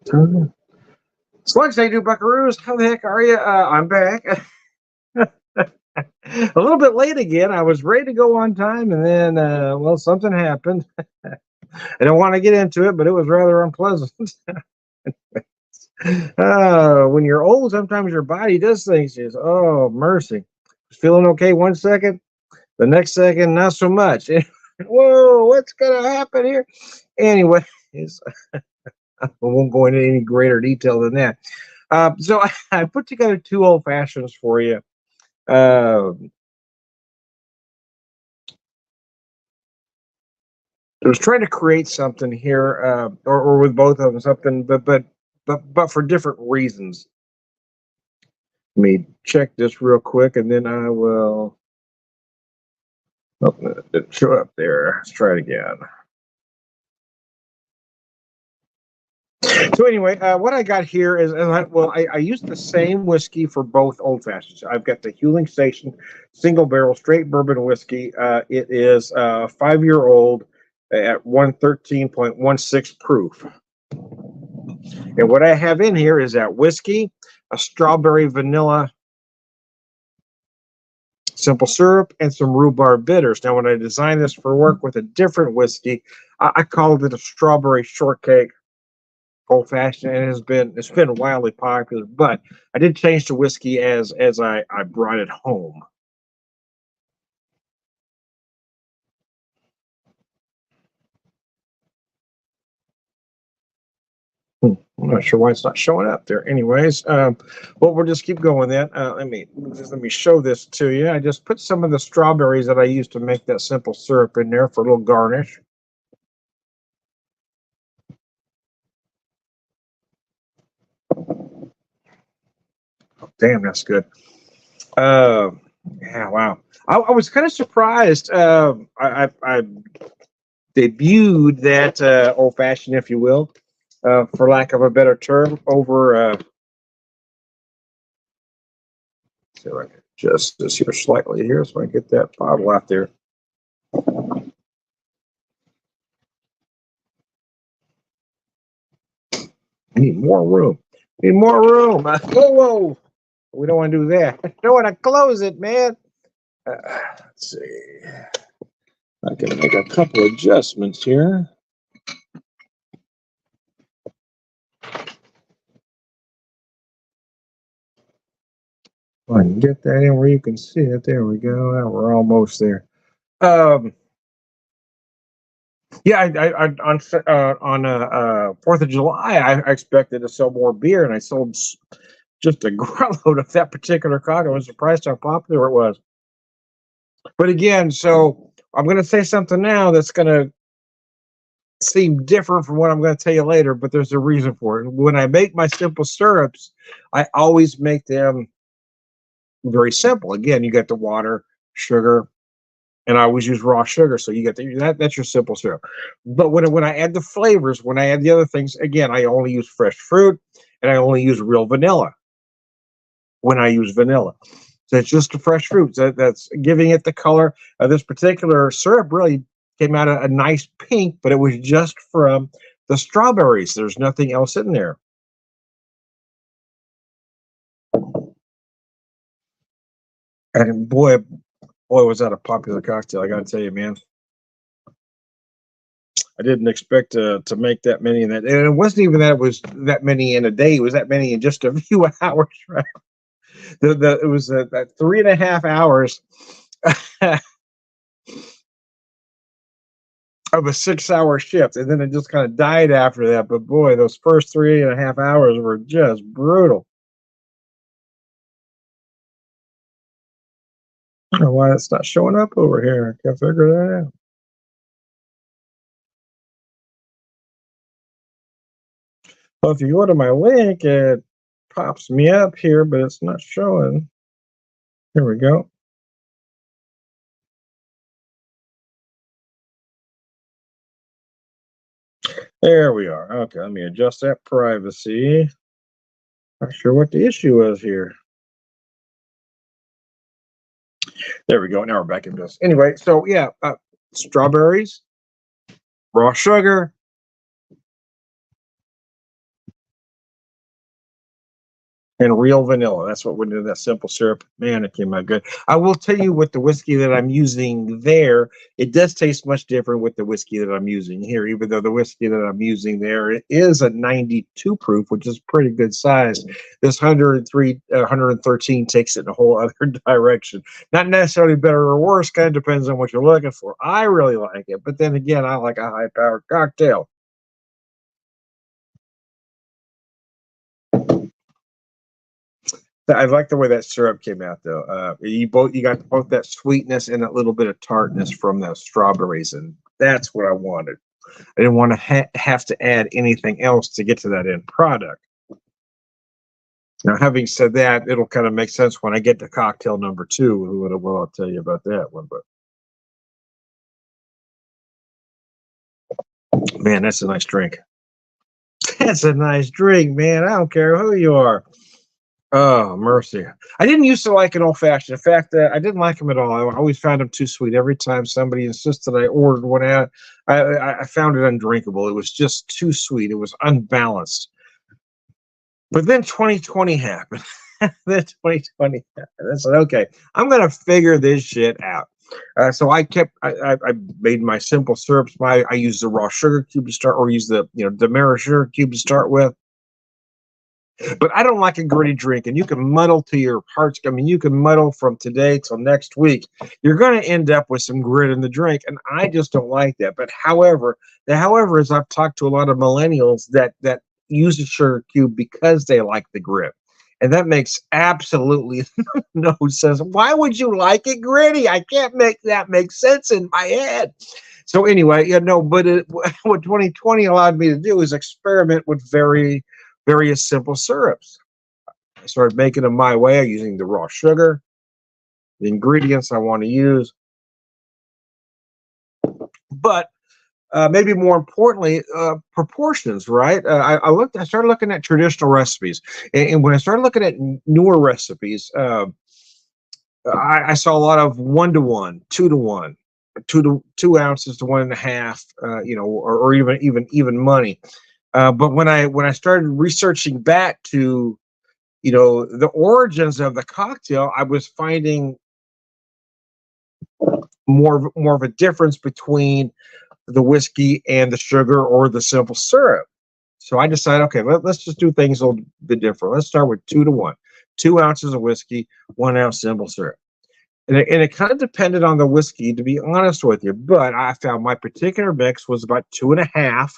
It's lunch day, do buckaroos. How the heck are you? I'm back. A little bit late again. I was ready to go on time, and then, well, something happened. I don't want to get into it, but it was rather unpleasant. When you're old, sometimes your body does things. Just, oh, mercy. Feeling okay 1 second, the next second, not so much. Whoa, what's going to happen here? Anyway, I won't go into any greater detail than that. So I put together two old fashions for you. Uh, I was trying to create something here, or with both of them, something, but for different reasons. Let me check this real quick, and then I will. Oh, it didn't show up there. Let's try it again. So anyway, what I got here is, I used the same whiskey for both old fashions. I've got the Huling Station single barrel straight bourbon whiskey. It is 5 year old at 113.16 proof. And what I have in here is that whiskey, a strawberry vanilla simple syrup, and some rhubarb bitters. Now, when I designed this for work with a different whiskey, I called it a strawberry shortcake old fashioned, and it's been wildly popular. But I did change the whiskey as I brought it home. I'm not sure why it's not showing up there. Anyways, well, we'll just keep going then. Let me show this to you. I just put some of the strawberries that I used to make that simple syrup in there for a little garnish. Damn, that's good. Uh, yeah, wow. I was kind of surprised. I debuted that old fashioned, if you will, for lack of a better term, over. So I can adjust this here slightly here so I can get that bottle out there. I need more room. Need more room. Whoa, whoa. We don't want to do that. I don't want to close it, man. Let's see. I can make a couple adjustments here. I can get that in where you can see it. There we go. We're almost there. Um, yeah, on 4th of July, I expected to sell more beer, and I sold just a growload of that particular cock. I was surprised how popular it was. But again, so I'm going to say something now that's going to seem different from what I'm going to tell you later, but there's a reason for it. When I make my simple syrups, I always make them very simple. Again, you got the water, sugar, and I always use raw sugar. So you get that's your simple syrup. But when I add the flavors, when I add the other things, again, I only use fresh fruit and I only use real vanilla when I use vanilla. So it's just the fresh fruits that's giving it the color. This particular syrup really came out a nice pink, but it was just from the strawberries. There's nothing else in there. And boy, was that a popular cocktail! I got to tell you, man. I didn't expect to make that many in that, and it wasn't even that it was that many in a day. It was that many in just a few hours. Right? It was that 3.5 hours of a 6 hour shift, and then it just kind of died after that. But boy, those first 3.5 hours were just brutal. I don't know why it's not showing up over here. I can't figure that out. Well, if you go to my link, it pops me up here, but it's not showing. Here we go. There we are. Okay, let me adjust that privacy. Not sure what the issue is here. There we go. Now we're back in this. Anyway, so yeah, strawberries, raw sugar, And real vanilla. That's what went into that simple syrup. Man, it came out good. I will tell you with the whiskey that I'm using there, it does taste much different with the whiskey that I'm using here, even though the whiskey that I'm using there it is a 92 proof, which is pretty good size. This 103, 113 takes it in a whole other direction. Not necessarily better or worse, kind of depends on what you're looking for. I really like it, but then again, I like a high powered cocktail. I like the way that syrup came out, though. You got both that sweetness and that little bit of tartness from the strawberries, and that's what I wanted. I didn't want to have to add anything else to get to that end product. Now, having said that, it'll kind of make sense when I get to cocktail number two. Well, I'll tell you about that one. But man, that's a nice drink. That's a nice drink, man. I don't care who you are. Oh, mercy. I didn't used to like an old fashioned. In fact, I didn't like them at all. I always found them too sweet. Every time somebody insisted I ordered one out, I found it undrinkable. It was just too sweet. It was unbalanced. But then 2020 happened. Then 2020 happened. I said, okay, I'm going to figure this shit out. So I made my simple syrups. I used the raw sugar cube to start, or use the Demerara sugar cube to start with. But I don't like a gritty drink, and you can muddle to your heart's. I mean, you can muddle from today till next week. You're going to end up with some grit in the drink, and I just don't like that. But however is I've talked to a lot of millennials that use a sugar cube because they like the grit, and that makes absolutely no sense. Why would you like it gritty? I can't make that make sense in my head. So anyway, but what 2020 allowed me to do is experiment with various simple syrups. I started making them my way using the raw sugar, the ingredients I want to use. But maybe more importantly, proportions, right? I started looking at traditional recipes. And when I started looking at newer recipes, I saw a lot of 1-to-1, 2-to-1, 2 ounces to 1.5, or even money. But when I started researching back to, the origins of the cocktail, I was finding more of a difference between the whiskey and the sugar or the simple syrup. So I decided, okay, let's just do things a little bit different. Let's start with 2-to-1, 2 ounces of whiskey, 1 ounce simple syrup. And it kind of depended on the whiskey, to be honest with you. But I found my particular mix was about 2.5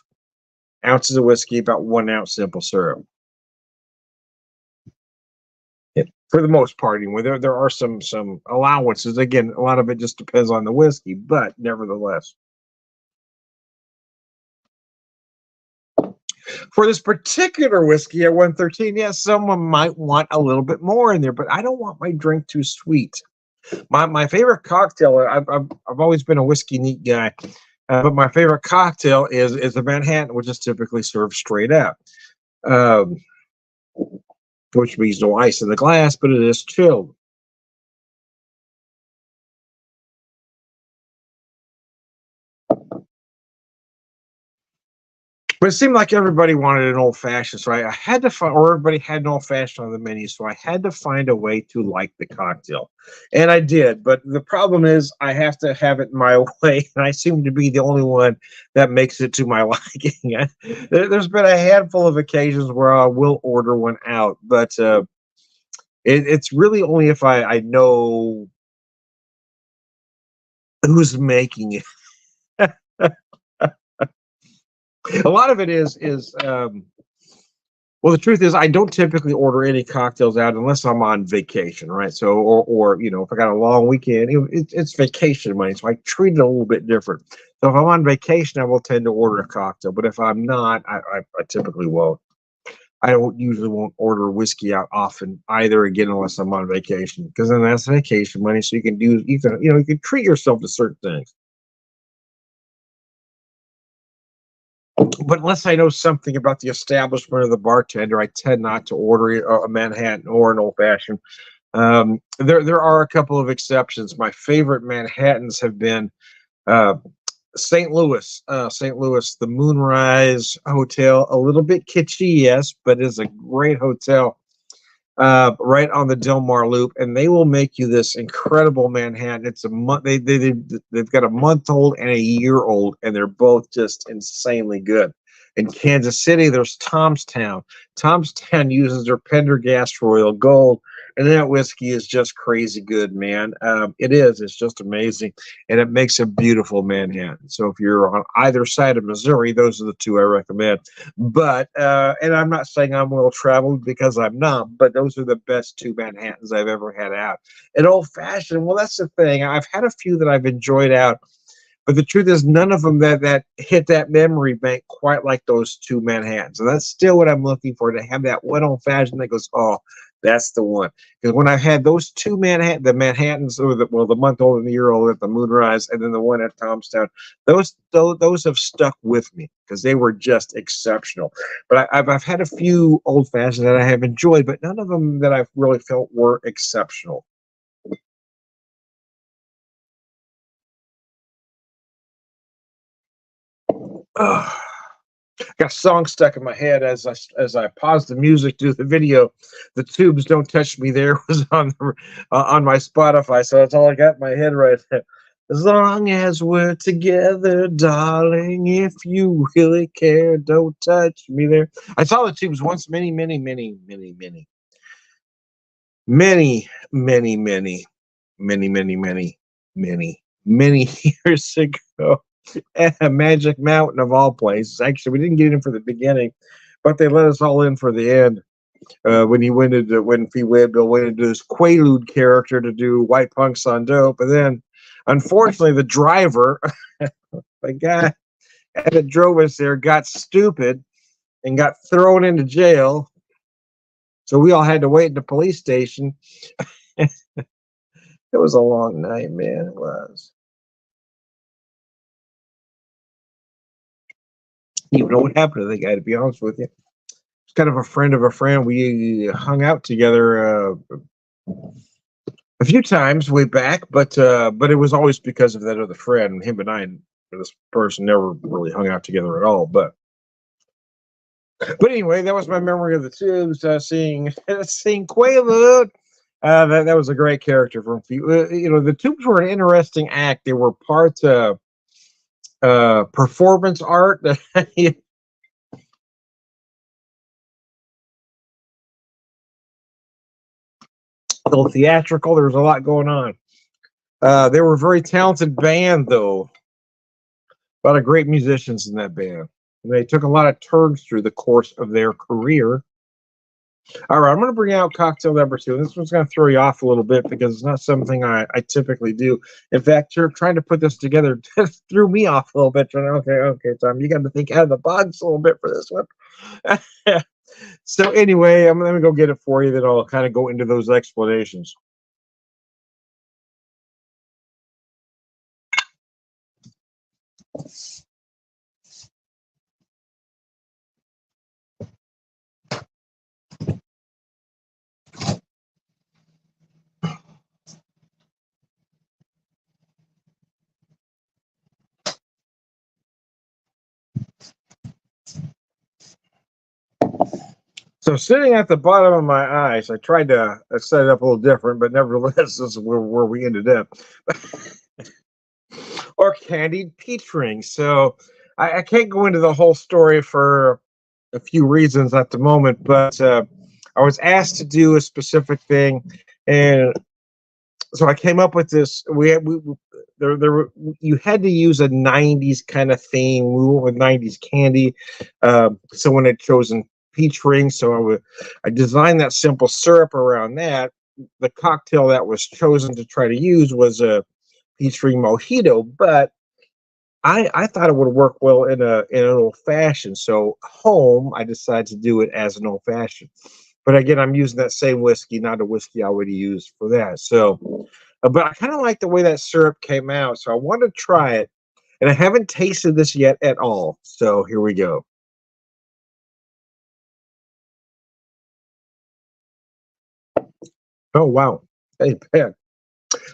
ounces of whiskey, about 1 ounce simple syrup. For the most part, anyway, there are some allowances. Again, a lot of it just depends on the whiskey, but nevertheless, for this particular whiskey at 113, yes, someone might want a little bit more in there, but I don't want my drink too sweet. My favorite cocktail, I've always been a whiskey neat guy, but my favorite cocktail is a Manhattan, which is typically served straight up, which means no ice in the glass, but it is chilled. But it seemed like everybody wanted an old fashioned, so I had to find, or everybody had an old fashioned on the menu, so I had to find a way to like the cocktail, and I did. But the problem is, I have to have it my way, and I seem to be the only one that makes it to my liking. There's been a handful of occasions where I will order one out, but it's really only if I know who's making it. A lot of it is well, the truth is I don't typically order any cocktails out unless I'm on vacation, right? So or if I got a long weekend, it's vacation money, so I treat it a little bit different. So if I'm on vacation, I will tend to order a cocktail, but if I'm not, I typically won't. I don't usually won't order whiskey out often either, again, unless I'm on vacation, because then that's vacation money, so you can treat yourself to certain things. But unless I know something about the establishment or the bartender, I tend not to order a Manhattan or an old fashioned. There are a couple of exceptions. My favorite Manhattans have been St. Louis, the Moonrise Hotel. A little bit kitschy, yes, but it's a great hotel. right on the Del Mar Loop, and they will make you this incredible Manhattan. It's a month. They've got a month old and a year old, and they're both just insanely good. In Kansas City, there's Tom's Town. Tom's Town uses their Pendergast Royal Gold, and that whiskey is just crazy good, man. It is. It's just amazing, and it makes a beautiful Manhattan. So if you're on either side of Missouri, those are the two I recommend. But and I'm not saying I'm well traveled because I'm not, but those are the best two Manhattans I've ever had out. And old fashioned, well, that's the thing. I've had a few that I've enjoyed out, but the truth is, none of them that hit that memory bank quite like those two Manhattans. And that's still what I'm looking for, to have that one old fashioned that goes, oh, that's the one. Because when I had those two the Manhattans, or the month old and the year old at the Moonrise, and then the one at Tomstown, those have stuck with me because they were just exceptional. But I've had a few old fashions that I have enjoyed, but none of them that I've really felt were exceptional. Ugh. Got a song stuck in my head as I paused the music to the video. The Tubes "Don't Touch Me There" was on my Spotify, so that's all I got in my head right there. As long as we're together, darling, if you really care, don't touch me there. I saw the Tubes once, many, many, many, many, many, many, many, many, many, many, many, many, many years ago. Magic Mountain of all places. Actually, we didn't get in for the beginning, but they let us all in for the end. When Fee Waybill went into his Quaalude character to do White Punks on Dope, and then, unfortunately, the driver, the guy that drove us there, got stupid and got thrown into jail. So we all had to wait in the police station. It was a long night, man. It was. You know what happened to the guy, to be honest with you. It's kind of a friend of a friend. We hung out together a few times way back, but it was always because of that other friend. Him and I and this person never really hung out together at all. But anyway, that was my memory of the Tubes, seeing Quaalude. That was a great character from the Tubes were an interesting act. They were part performance art. A little theatrical. There was a lot going on. They were a very talented band, though. A lot of great musicians in that band. And they took a lot of turns through the course of their career. All right, I'm going to bring out cocktail number 2. This one's going to throw you off a little bit because it's not something I typically do. In fact, you're trying to put this together threw me off a little bit. Okay, Tom, you got to think out of the box a little bit for this one. So anyway, I'm going to go get it for you. Then I'll kind of go into those explanations. So sitting at the bottom of my eyes, I tried to set it up a little different, but nevertheless, this is where we ended up. Or candied peach rings. So I can't go into the whole story for a few reasons at the moment, but I was asked to do a specific thing, and so I came up with this. You had to use a '90s kind of theme. We went with '90s candy. Someone had chosen peach rings, so I designed that simple syrup around that. The cocktail that was chosen to try to use was a peach ring mojito, but I thought it would work well in an old fashioned. So home, I decided to do it as an old fashioned. But again, I'm using that same whiskey, not a whiskey I would use for that. So, but I kind of like the way that syrup came out, so I want to try it. And I haven't tasted this yet at all. So here we go. Oh wow! Hey, Ben.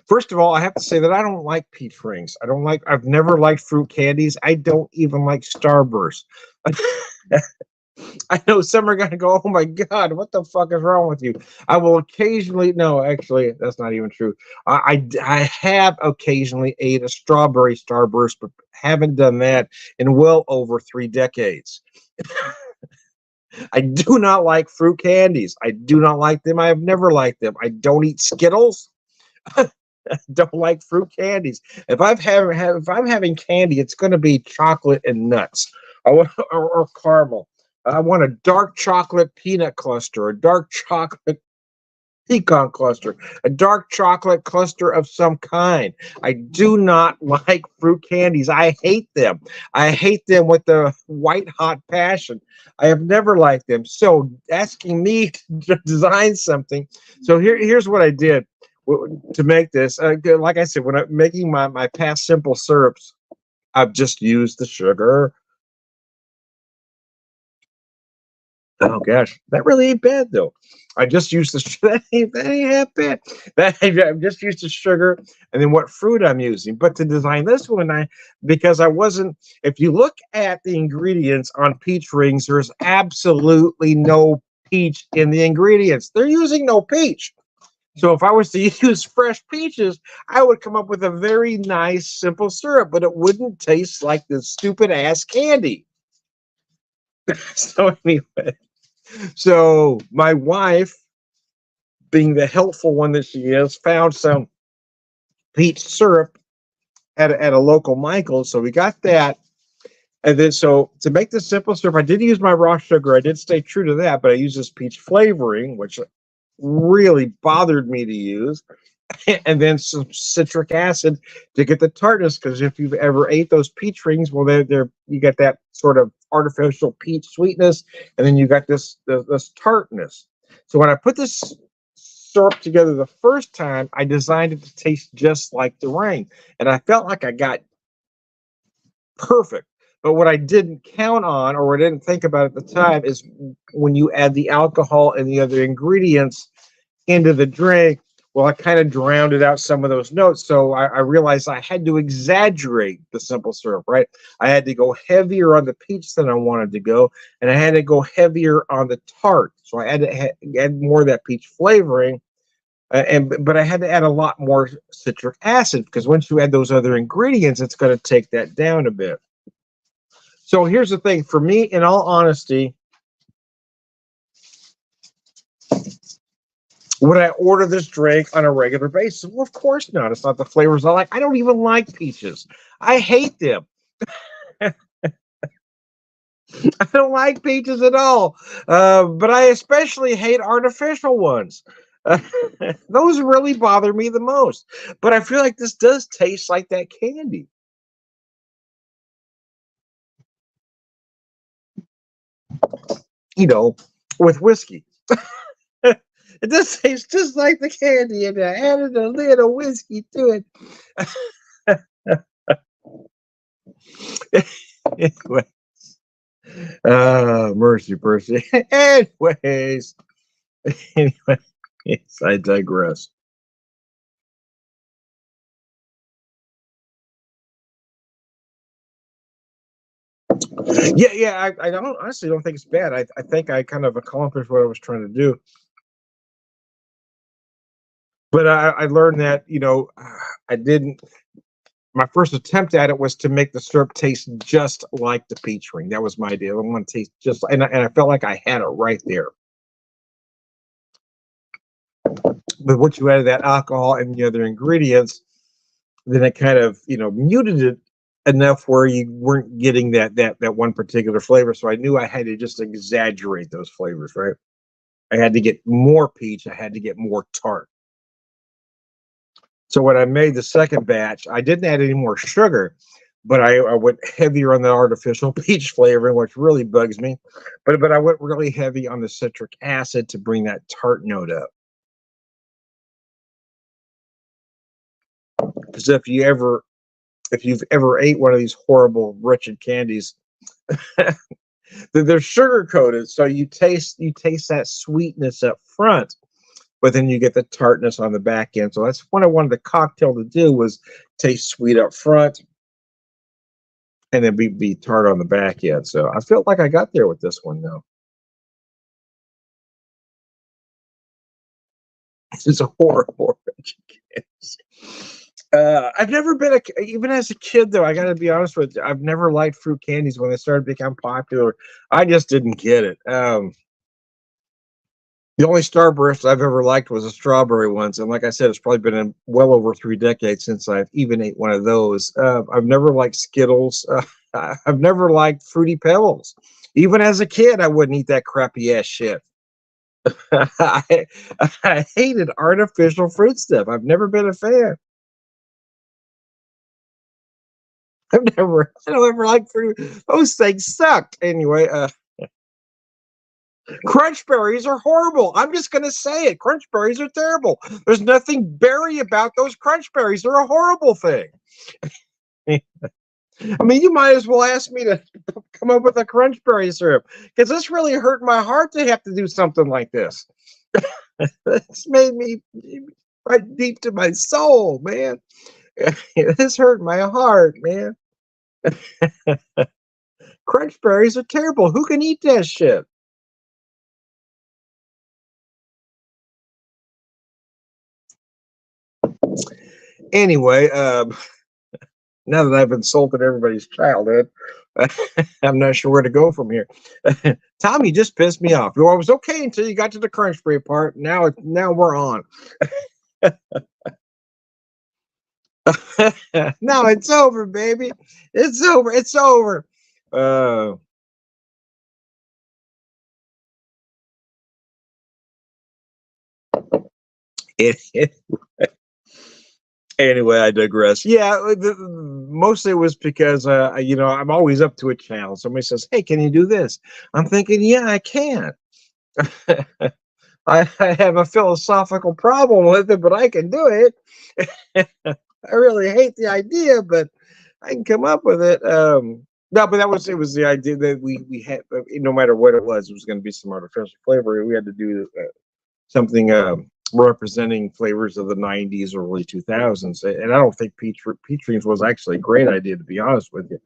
First of all, I have to say that I don't like peach rings. I've never liked fruit candies. I don't even like Starburst. I know some are gonna go, "Oh my God, what the fuck is wrong with you?" I will occasionally, no, actually, that's not even true. I have occasionally ate a strawberry starburst, but haven't done that in well over 3 decades. I do not like fruit candies. I do not like them. I have never liked them. I don't eat Skittles. Don't like fruit candies. If I'm having candy, it's going to be chocolate and nuts, or caramel. I want a dark chocolate peanut cluster, a dark chocolate pecan cluster, a dark chocolate cluster of some kind. I do not like fruit candies. I hate them. I hate them with the white hot passion. I have never liked them. So asking me to design something. So here's what I did to make this. Like I said, when I'm making my past simple syrups, I've just used the sugar. Oh gosh, that really ain't bad though. I just used the that ain't half bad. I'm just used the sugar and then what fruit I'm using. But to design this one, because I wasn't. If you look at the ingredients on peach rings, there's absolutely no peach in the ingredients. They're using no peach. So if I was to use fresh peaches, I would come up with a very nice, simple syrup, but it wouldn't taste like this stupid ass candy. So anyway. So my wife, being the helpful one that she is, found some peach syrup at a local Michael's. So we got that. And then so to make this simple syrup, I did use my raw sugar. I did stay true to that, but I used this peach flavoring, which really bothered me to use. And then some citric acid to get the tartness. Because if you've ever ate those peach rings, well, they're you get that sort of artificial peach sweetness, and then you got this tartness. So when I put this syrup together the first time, I designed it to taste just like the ring, and I felt like I got perfect. But what I didn't count on, or I didn't think about at the time, is when you add the alcohol and the other ingredients into the drink. Well, I kind of drowned out some of those notes. So I realized I had to exaggerate the simple syrup, right? I had to go heavier on the peach than I wanted to go, and I had to go heavier on the tart. So I had to add more of that peach flavoring, but I had to add a lot more citric acid because once you add those other ingredients, it's going to take that down a bit. So here's the thing for me, in all honesty, would I order this drink on a regular basis? Well, of course not. It's not the flavors I like. I don't even like peaches. I hate them. I don't like peaches at all. But I especially hate artificial ones. Those really bother me the most. But I feel like this does taste like that candy. You know, with whiskey. It does taste just like the candy, and I added a little whiskey to it. Anyway, mercy, mercy. Anyways, anyway, yes, I digress. Yeah, yeah, I don't honestly don't think it's bad. I think I kind of accomplished what I was trying to do. But I learned that, I didn't. My first attempt at it was to make the syrup taste just like the peach ring. That was my idea. I want to taste just, and I felt like I had it right there. But once you added that alcohol and the other ingredients, then it kind of, muted it enough where you weren't getting that one particular flavor. So I knew I had to just exaggerate those flavors, right? I had to get more peach. I had to get more tart. So when I made the second batch, I didn't add any more sugar, but I went heavier on the artificial peach flavoring, which really bugs me. But I went really heavy on the citric acid to bring that tart note up. Because if you've ever ate one of these horrible wretched candies, they're sugar coated, so you taste that sweetness up front, but then you get the tartness on the back end. So that's what I wanted the cocktail to do, was taste sweet up front and then be tart on the back end. So I felt like I got there with this one though. It's a horrible I've never been even as a kid though. I got to be honest with you. I've never liked fruit candies when they started to become popular. I just didn't get it. The only Starburst I've ever liked was the strawberry ones, and like I said, it's probably been well over 3 decades since I've even ate one of those. I've never liked Skittles. I've never liked Fruity Pebbles. Even as a kid, I wouldn't eat that crappy ass shit. I, I hated artificial fruit stuff. I've never been a fan. I don't ever like fruit. Those things sucked. Anyway, crunch berries are horrible. I'm just going to say it. Crunch berries are terrible. There's nothing berry about those crunch berries. They're a horrible thing. I mean, you might as well ask me to come up with a crunch berry syrup because this really hurt my heart to have to do something like this. It's made me right deep to my soul, man. This hurt my heart, man. Crunch berries are terrible. Who can eat that shit? Anyway, now that I've insulted everybody's childhood, I'm not sure where to go from here. Tom, you just pissed me off. Well, I was okay until you got to the crunch berry part. Now we're on. No, it's over, baby. It's over. It's over. Uh, it, anyway, I digress. Yeah, mostly it was because I'm always up to a challenge. Somebody says, "Hey, can you do this?" I'm thinking, "Yeah, I can." I have a philosophical problem with it, but I can do it. I really hate the idea, but I can come up with it. No, but it was the idea that we had, no matter what it was going to be some artificial flavor. We had to do something representing flavors of the 90s or early 2000s. And I don't think peach dreams was actually a great idea, to be honest with you.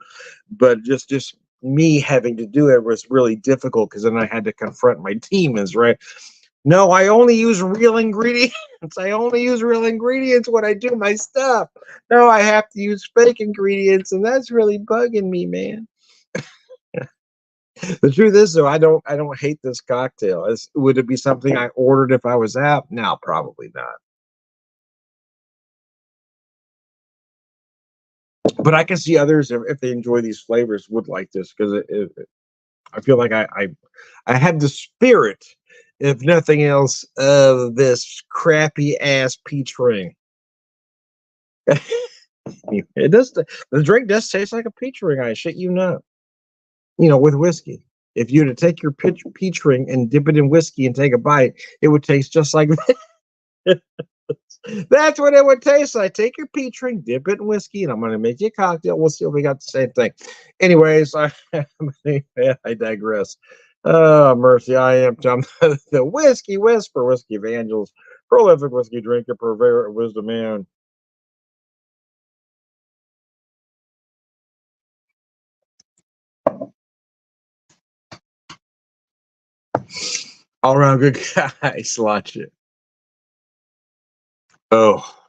But just me having to do it was really difficult because then I had to confront my demons, right? No, I only use real ingredients. I only use real ingredients when I do my stuff. No, I have to use fake ingredients, and that's really bugging me, man. The truth is, though, I don't hate this cocktail. Would it be something I ordered if I was out? No, probably not. But I can see others if they enjoy these flavors would like this because I feel like I have the spirit, if nothing else, of this crappy ass peach ring. It does. The drink does taste like a peach ring. I shit you not. With whiskey. If you were to take your peach ring and dip it in whiskey and take a bite, it would taste just like that. That's what it would taste like. Take your peach ring, dip it in whiskey, and I'm going to make you a cocktail. We'll see if we got the same thing. Anyways, I digress. Oh, mercy. I am Tom, the whiskey whisper, whiskey evangelist, prolific whiskey drinker, purveyor of wisdom, man. All around good guy. Slot you. Oh.